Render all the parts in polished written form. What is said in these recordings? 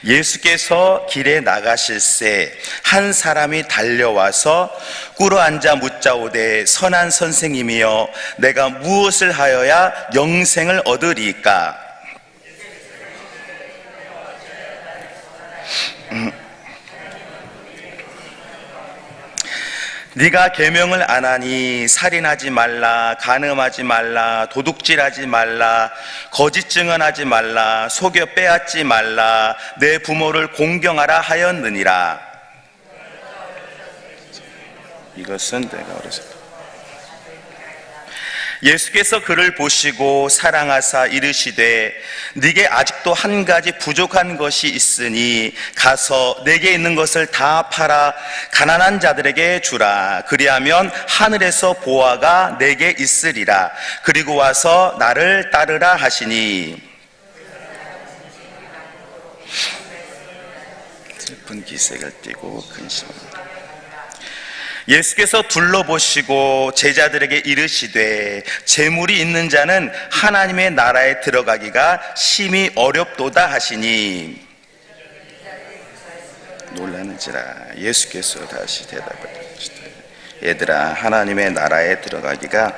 예수께서 길에 나가실새 한 사람이 달려와서 꿇어앉아 묻자오되 선한 선생님이여 내가 무엇을 하여야 영생을 얻으리까? 네가 계명을 안 하니 살인하지 말라, 간음하지 말라, 도둑질하지 말라, 거짓 증언하지 말라, 속여 빼앗지 말라, 내 부모를 공경하라 하였느니라. 이것은 내가 어렸을 때 예수께서 그를 보시고 사랑하사 이르시되 네게 아직도 한 가지 부족한 것이 있으니 가서 내게 있는 것을 다 팔아 가난한 자들에게 주라. 그리하면 하늘에서 보화가 내게 있으리라. 그리고 와서 나를 따르라 하시니 슬픈 기색을 띠고 근심합니다. 예수께서 둘러보시고 제자들에게 이르시되 재물이 있는 자는 하나님의 나라에 들어가기가 심히 어렵도다 하시니 놀라는지라. 예수께서 다시 대답하시되 얘들아 하나님의 나라에 들어가기가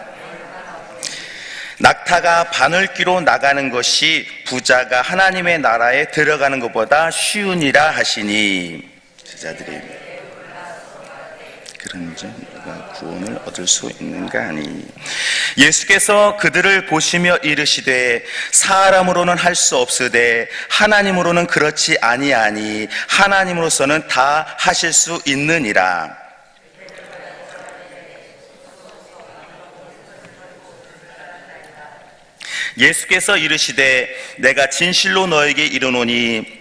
낙타가 바늘귀로 나가는 것이 부자가 하나님의 나라에 들어가는 것보다 쉬우니라 하시니 제자들이 그런즉 누가 구원을 얻을 수 있는가 하니 예수께서 그들을 보시며 이르시되 사람으로는 할 수 없으되 하나님으로는 그렇지 아니하니 하나님으로서는 다 하실 수 있느니라. 예수께서 이르시되 내가 진실로 너에게 이르노니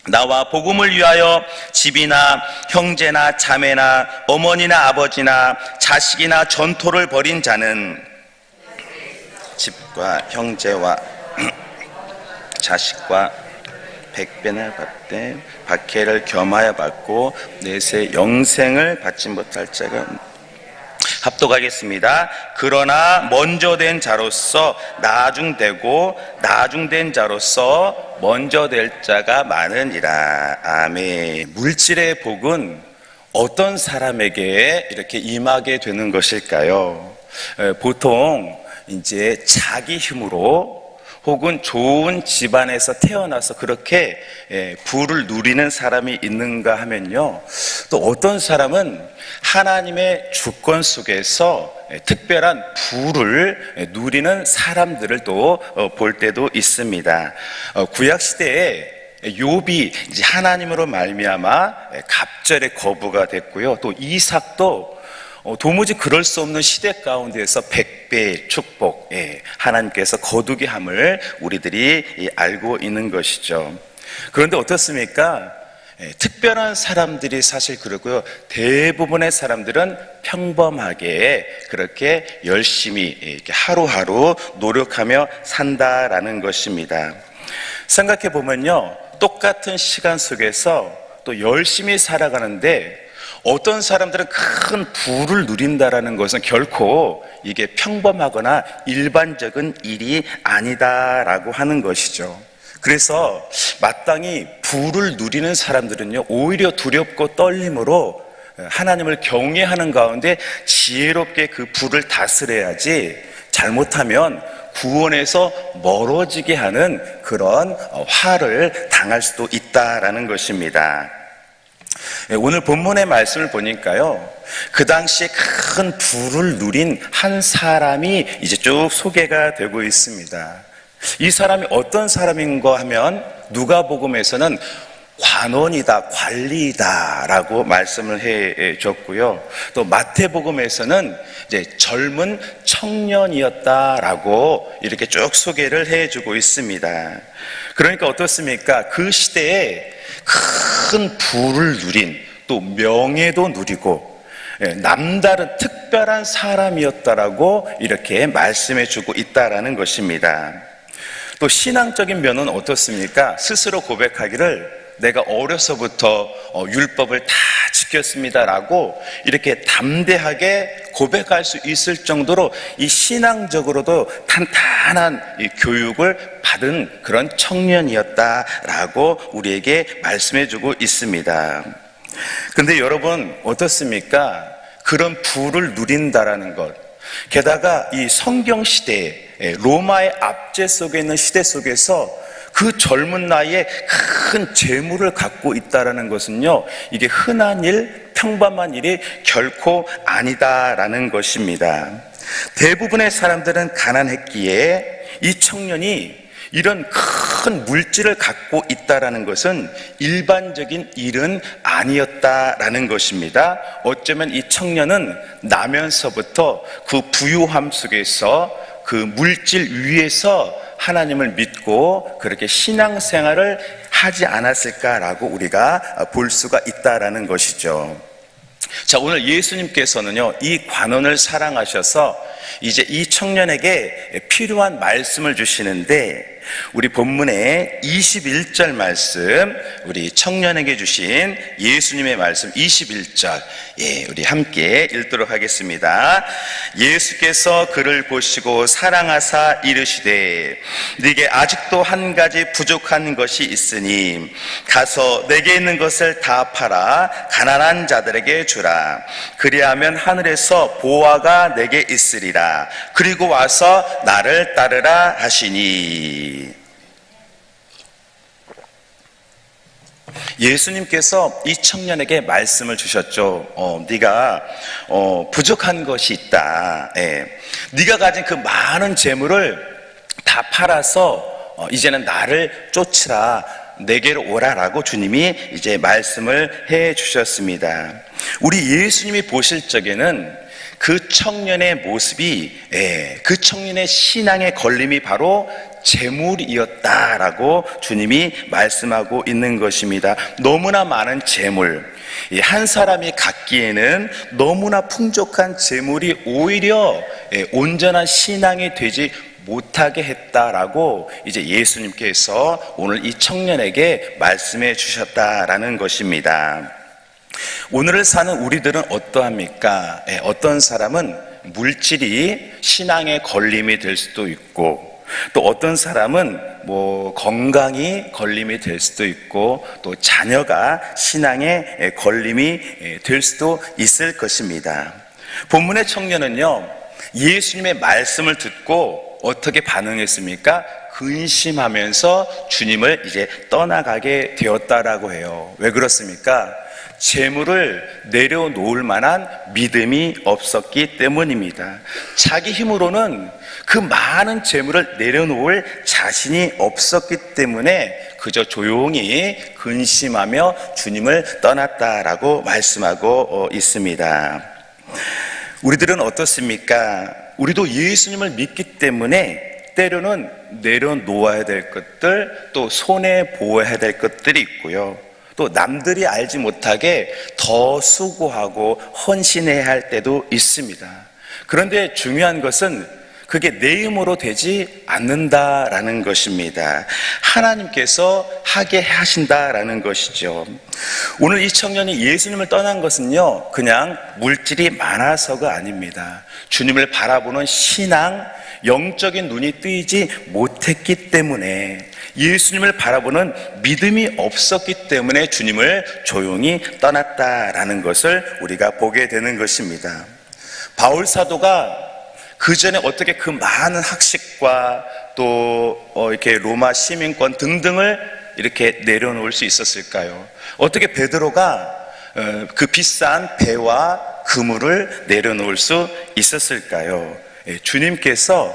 나와 복음을 위하여 집이나 형제나 자매나 어머니나 아버지나 자식이나 전토를 벌인 자는 집과 형제와 자식과 100배나 받되 박해를 겸하여 받고 내세 영생을 받지 못할 자가 합독하겠습니다. 그러나 먼저 된 자로서 나중되고 나중된 자로서 먼저 될 자가 많으니라. 아멘. 물질의 복은 어떤 사람에게 이렇게 임하게 되는 것일까요? 보통 이제 자기 힘으로 혹은 좋은 집안에서 태어나서 그렇게 부를 누리는 사람이 있는가 하면요, 또 어떤 사람은 하나님의 주권 속에서 특별한 부를 누리는 사람들을 또 볼 때도 있습니다. 구약 시대에 욥이 이제 하나님으로 말미암아 갑절의 거부가 됐고요, 또 이삭도 도무지 그럴 수 없는 시대 가운데에서 100배의 축복, 하나님께서 거두게 함을 우리들이 알고 있는 것이죠. 그런데 어떻습니까? 특별한 사람들이 사실 그러고요, 대부분의 사람들은 평범하게 그렇게 열심히 이렇게 하루하루 노력하며 산다라는 것입니다. 생각해 보면요, 똑같은 시간 속에서 또 열심히 살아가는데 어떤 사람들은 큰 부를 누린다라는 것은 결코 이게 평범하거나 일반적인 일이 아니다라고 하는 것이죠. 그래서 마땅히 부를 누리는 사람들은요, 오히려 두렵고 떨림으로 하나님을 경외하는 가운데 지혜롭게 그 부를 다스려야지 잘못하면 구원에서 멀어지게 하는 그런 화를 당할 수도 있다라는 것입니다. 오늘 본문의 말씀을 보니까요, 그 당시에 큰 부를 누린 한 사람이 이제 쭉 소개가 되고 있습니다. 이 사람이 어떤 사람인가 하면 누가복음에서는 관원이다, 관리이다 라고 말씀을 해 줬고요, 또 마태복음에서는 이제 젊은 청년이었다라고 이렇게 쭉 소개를 해 주고 있습니다. 그러니까 어떻습니까? 그 시대에 큰 부를 누린, 또 명예도 누리고 남다른 특별한 사람이었다라고 이렇게 말씀해 주고 있다라는 것입니다. 또 신앙적인 면은 어떻습니까? 스스로 고백하기를 내가 어려서부터 율법을 다 지켰습니다라고 이렇게 담대하게 고백할 수 있을 정도로 이 신앙적으로도 탄탄한 이 교육을 받은 그런 청년이었다라고 우리에게 말씀해주고 있습니다. 근데 여러분 어떻습니까? 그런 부를 누린다라는 것, 게다가 이 성경 시대에 로마의 압제 속에 있는 시대 속에서 그 젊은 나이에 큰 재물을 갖고 있다라는 것은요, 이게 흔한 일, 평범한 일이 결코 아니다라는 것입니다. 대부분의 사람들은 가난했기에 이 청년이 이런 큰 물질을 갖고 있다라는 것은 일반적인 일은 아니었다라는 것입니다. 어쩌면 이 청년은 나면서부터 그 부유함 속에서 그 물질 위에서 하나님을 믿고 그렇게 신앙생활을 하지 않았을까라고 우리가 볼 수가 있다라는 것이죠. 자, 오늘 예수님께서는요, 이 관원을 사랑하셔서 이제 이 청년에게 필요한 말씀을 주시는데, 우리 본문의 21절 말씀, 우리 청년에게 주신 예수님의 말씀 21절, 우리 함께 읽도록 하겠습니다. 예수께서 그를 보시고 사랑하사 이르시되 네게 아직도 한 가지 부족한 것이 있으니 가서 내게 있는 것을 다 팔아 가난한 자들에게 주라. 그리하면 하늘에서 보화가 내게 있으리라. 그리고 와서 나를 따르라 하시니. 예수님께서 이 청년에게 말씀을 주셨죠. 네가 부족한 것이 있다. 네가 가진 그 많은 재물을 다 팔아서 이제는 나를 쫓으라, 내게로 오라라고 주님이 이제 말씀을 해 주셨습니다. 우리 예수님이 보실 적에는 그 청년의 모습이, 그 청년의 신앙의 걸림이 바로 재물이었다라고 주님이 말씀하고 있는 것입니다. 너무나 많은 재물, 한 사람이 갖기에는 너무나 풍족한 재물이 오히려 온전한 신앙이 되지 못하게 했다라고 이제 예수님께서 오늘 이 청년에게 말씀해 주셨다라는 것입니다. 오늘을 사는 우리들은 어떠합니까? 어떤 사람은 물질이 신앙의 걸림이 될 수도 있고, 또 어떤 사람은 건강이 걸림이 될 수도 있고, 또 자녀가 신앙의 걸림이 될 수도 있을 것입니다. 본문의 청년은요, 예수님의 말씀을 듣고 어떻게 반응했습니까? 근심하면서 주님을 이제 떠나가게 되었다라고 해요. 왜 그렇습니까? 재물을 내려놓을 만한 믿음이 없었기 때문입니다. 자기 힘으로는 그 많은 재물을 내려놓을 자신이 없었기 때문에 그저 조용히 근심하며 주님을 떠났다라고 말씀하고 있습니다. 우리들은 어떻습니까? 우리도 예수님을 믿기 때문에 때로는 내려놓아야 될 것들, 또 손해보아야 될 것들이 있고요, 또 남들이 알지 못하게 더 수고하고 헌신해야 할 때도 있습니다. 그런데 중요한 것은 그게 내 힘으로 되지 않는다라는 것입니다. 하나님께서 하게 하신다라는 것이죠. 오늘 이 청년이 예수님을 떠난 것은요, 그냥 물질이 많아서가 아닙니다. 주님을 바라보는 신앙, 영적인 눈이 뜨이지 못했기 때문에, 예수님을 바라보는 믿음이 없었기 때문에 주님을 조용히 떠났다라는 것을 우리가 보게 되는 것입니다. 바울 사도가 그 전에 어떻게 그 많은 학식과 또 이렇게 로마 시민권 등등을 이렇게 내려놓을 수 있었을까요? 어떻게 베드로가 그 비싼 배와 그물을 내려놓을 수 있었을까요? 주님께서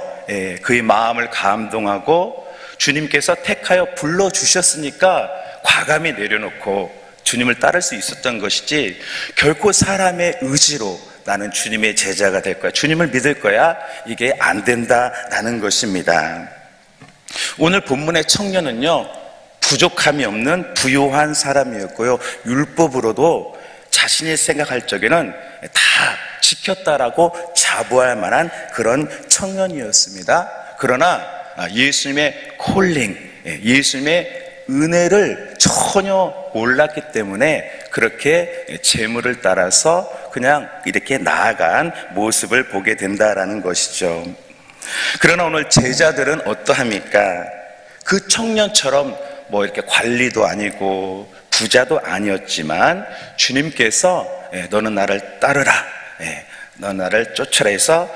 그의 마음을 감동하고 주님께서 택하여 불러주셨으니까 과감히 내려놓고 주님을 따를 수 있었던 것이지, 결코 사람의 의지로 나는 주님의 제자가 될 거야, 주님을 믿을 거야, 이게 안 된다라는 것입니다. 오늘 본문의 청년은요, 부족함이 없는 부유한 사람이었고요, 율법으로도 자신이 생각할 적에는 다 지켰다라고 자부할 만한 그런 청년이었습니다. 그러나 예수님의 콜링, 예수님의 은혜를 전혀 몰랐기 때문에 그렇게 재물을 따라서 그냥 이렇게 나아간 모습을 보게 된다라는 것이죠. 그러나 오늘 제자들은 어떠합니까? 그 청년처럼 뭐 이렇게 관리도 아니고 부자도 아니었지만 주님께서 너는 나를 따르라, 너는 나를 쫓으라 해서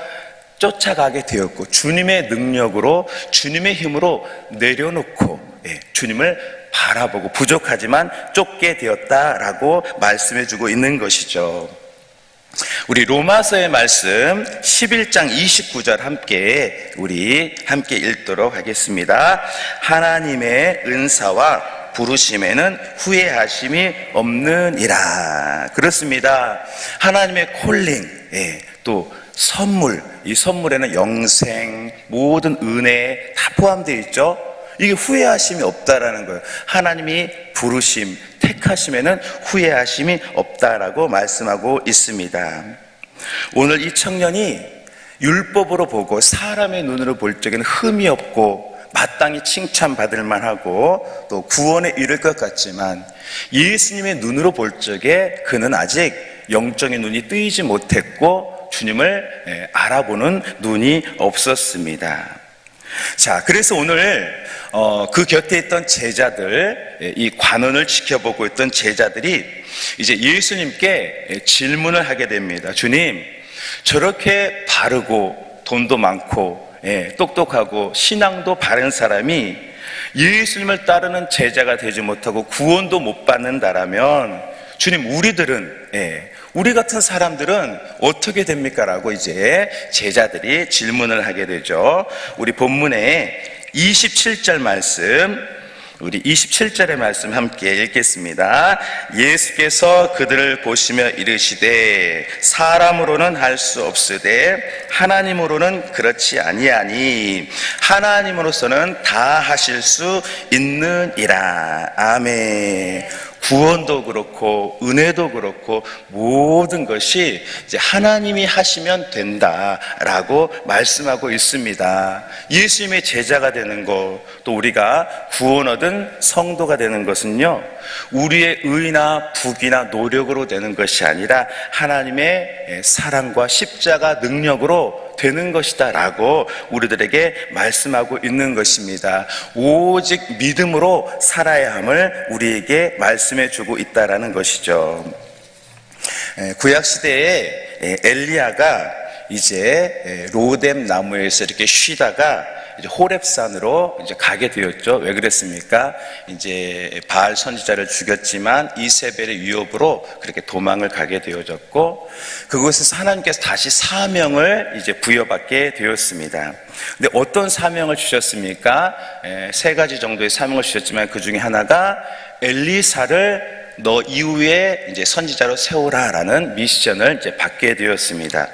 쫓아가게 되었고, 주님의 능력으로 주님의 힘으로 내려놓고 주님을 바라보고 부족하지만 쫓게 되었다라고 말씀해주고 있는 것이죠. 우리 로마서의 말씀 11장 29절 우리 함께 읽도록 하겠습니다. 하나님의 은사와 부르심에는 후회하심이 없느니라. 그렇습니다. 하나님의 콜링, 또 선물, 이 선물에는 영생, 모든 은혜 다 포함되어 있죠. 이게 후회하심이 없다라는 거예요. 하나님이 부르심, 택하심에는 후회하심이 없다라고 말씀하고 있습니다. 오늘 이 청년이 율법으로 보고 사람의 눈으로 볼 적에는 흠이 없고 마땅히 칭찬받을 만하고 또 구원에 이를 것 같지만, 예수님의 눈으로 볼 적에 그는 아직 영적인 눈이 뜨이지 못했고 주님을 알아보는 눈이 없었습니다. 자, 그래서 오늘 그 곁에 있던 제자들, 이 관원을 지켜보고 있던 제자들이 이제 예수님께 질문을 하게 됩니다. 주님, 저렇게 바르고 돈도 많고 똑똑하고 신앙도 바른 사람이 예수님을 따르는 제자가 되지 못하고 구원도 못 받는다라면, 주님, 우리 같은 사람들은 어떻게 됩니까? 라고 이제 제자들이 질문을 하게 되죠. 우리 본문의 27절 말씀, 우리 27절의 말씀 함께 읽겠습니다. 예수께서 그들을 보시며 이르시되 사람으로는 할 수 없으되 하나님으로는 그렇지 아니하니 하나님으로서는 다 하실 수 있느니라. 아멘. 구원도 그렇고 은혜도 그렇고 모든 것이 이제 하나님이 하시면 된다라고 말씀하고 있습니다. 예수님의 제자가 되는 것, 또 우리가 구원 얻은 성도가 되는 것은요, 우리의 의나 부귀나 노력으로 되는 것이 아니라 하나님의 사랑과 십자가 능력으로 되는 것이다 라고 우리들에게 말씀하고 있는 것입니다. 오직 믿음으로 살아야 함을 우리에게 말씀해 주고 있다라는 것이죠. 구약시대에 엘리야가 이제 로뎀 나무에서 이렇게 쉬다가 이제 호렙산으로 이제 가게 되었죠. 왜 그랬습니까? 이제 바알 선지자를 죽였지만 이세벨의 위협으로 그렇게 도망을 가게 되어졌고, 그곳에서 하나님께서 다시 사명을 이제 부여받게 되었습니다. 근데 어떤 사명을 주셨습니까? 세 가지 정도의 사명을 주셨지만 그 중에 하나가 엘리사를 너 이후에 이제 선지자로 세우라라는 미션을 이제 받게 되었습니다.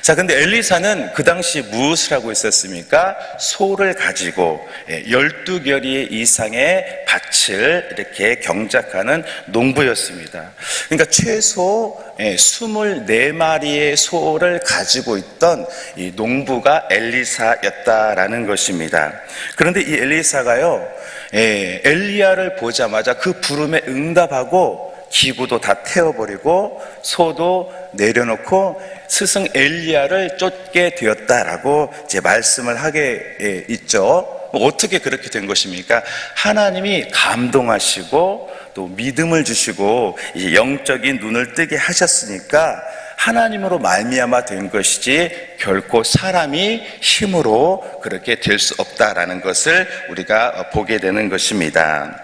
자, 근데 엘리사는 그 당시 무엇을 하고 있었습니까? 소를 가지고 12결의 이상의 밭을 이렇게 경작하는 농부였습니다. 그러니까 최소 24마리의 소를 가지고 있던 이 농부가 엘리사였다라는 것입니다. 그런데 이 엘리사가요, 엘리야를 보자마자 그 부름에 응답하고 기구도 다 태워버리고 소도 내려놓고 스승 엘리야를 쫓게 되었다라고 이제 말씀을 하게 있죠. 어떻게 그렇게 된 것입니까? 하나님이 감동하시고 또 믿음을 주시고 이제 영적인 눈을 뜨게 하셨으니까 하나님으로 말미암아 된 것이지 결코 사람이 힘으로 그렇게 될 수 없다라는 것을 우리가 보게 되는 것입니다.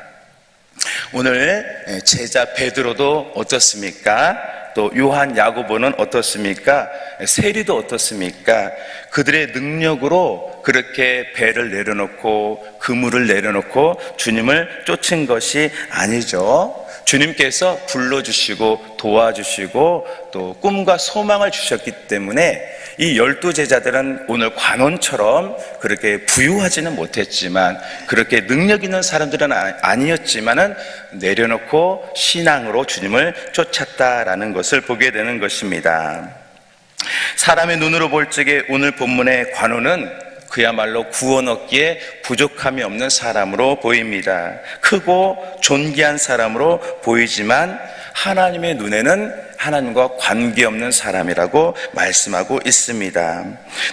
오늘 제자 베드로도 어떻습니까? 또 요한, 야고보는 어떻습니까? 세리도 어떻습니까? 그들의 능력으로 그렇게 배를 내려놓고 그물을 내려놓고 주님을 쫓은 것이 아니죠. 주님께서 불러주시고 도와주시고 또 꿈과 소망을 주셨기 때문에 이 12제자들은 오늘 관원처럼 그렇게 부유하지는 못했지만, 그렇게 능력 있는 사람들은 아니었지만은 내려놓고 신앙으로 주님을 쫓았다라는 것을 보게 되는 것입니다. 사람의 눈으로 볼 적에 오늘 본문의 관원은 그야말로 구원 얻기에 부족함이 없는 사람으로 보입니다. 크고 존귀한 사람으로 보이지만 하나님의 눈에는 하나님과 관계없는 사람이라고 말씀하고 있습니다.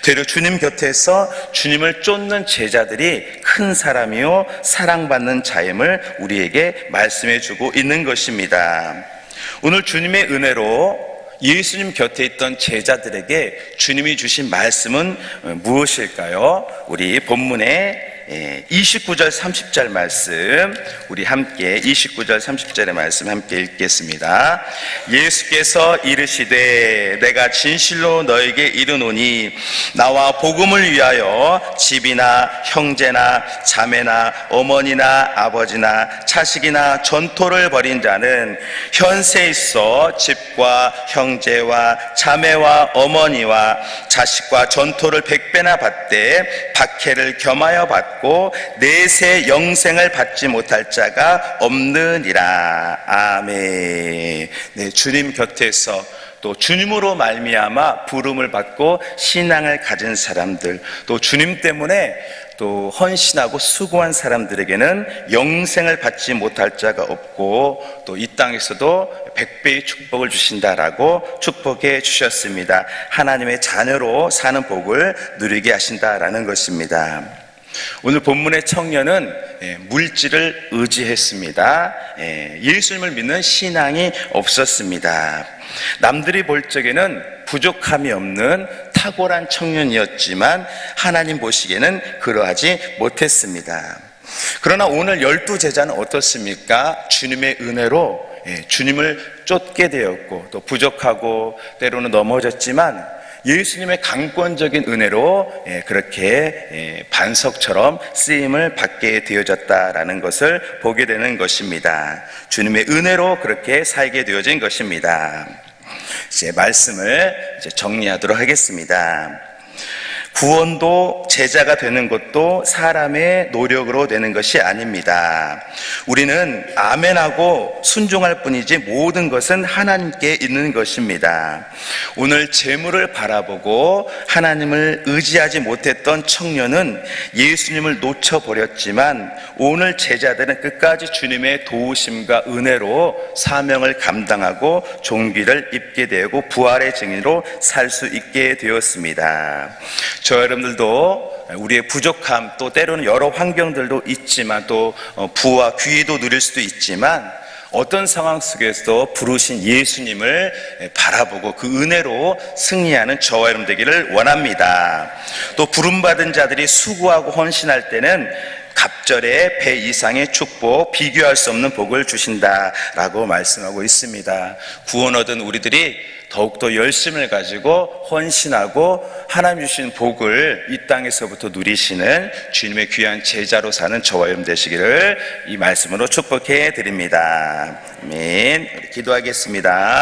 되려 주님 곁에서 주님을 쫓는 제자들이 큰 사람이요 사랑받는 자임을 우리에게 말씀해 주고 있는 것입니다. 오늘 주님의 은혜로 예수님 곁에 있던 제자들에게 주님이 주신 말씀은 무엇일까요? 우리 본문에 29절 30절 말씀 우리 함께 29절 30절의 말씀 함께 읽겠습니다. 예수께서 이르시되 내가 진실로 너에게 이르노니 나와 복음을 위하여 집이나 형제나 자매나 어머니나 아버지나 자식이나 전토를 벌인 자는 현세에 있어 집과 형제와 자매와 어머니와 자식과 전토를 100배나 받되 박해를 겸하여 받고 내세 영생을 받지 못할 자가 없느니라. 아멘. 네, 주님 곁에서 또 주님으로 말미암아 부름을 받고 신앙을 가진 사람들, 또 주님 때문에 또 헌신하고 수고한 사람들에게는 영생을 받지 못할 자가 없고 또 이 땅에서도 100배의 축복을 주신다라고 축복해 주셨습니다. 하나님의 자녀로 사는 복을 누리게 하신다라는 것입니다. 오늘 본문의 청년은 물질을 의지했습니다. 예수님을 믿는 신앙이 없었습니다. 남들이 볼 적에는 부족함이 없는 탁월한 청년이었지만 하나님 보시기에는 그러하지 못했습니다. 그러나 오늘 12제자는 어떻습니까? 주님의 은혜로 주님을 쫓게 되었고 또 부족하고 때로는 넘어졌지만 예수님의 강권적인 은혜로 그렇게 반석처럼 쓰임을 받게 되어졌다라는 것을 보게 되는 것입니다. 주님의 은혜로 그렇게 살게 되어진 것입니다. 이제 말씀을 정리하도록 하겠습니다. 구원도 제자가 되는 것도 사람의 노력으로 되는 것이 아닙니다. 우리는 아멘하고 순종할 뿐이지 모든 것은 하나님께 있는 것입니다. 오늘 재물을 바라보고 하나님을 의지하지 못했던 청년은 예수님을 놓쳐버렸지만 오늘 제자들은 끝까지 주님의 도우심과 은혜로 사명을 감당하고 종기를 입게 되고 부활의 증인으로 살 수 있게 되었습니다. 저 여러분들도 우리의 부족함 또 때로는 여러 환경들도 있지만 또 부와 귀도 누릴 수도 있지만 어떤 상황 속에서도 부르신 예수님을 바라보고 그 은혜로 승리하는 저와 여러분 되기를 원합니다. 또 부름받은 자들이 수고하고 헌신할 때는 갑절에 배 이상의 축복, 비교할 수 없는 복을 주신다라고 말씀하고 있습니다. 구원 얻은 우리들이 더욱더 열심을 가지고 헌신하고 하나님 주신 복을 이 땅에서부터 누리시는 주님의 귀한 제자로 사는 저와 여러분 되시기를 이 말씀으로 축복해 드립니다. 아멘. 기도하겠습니다.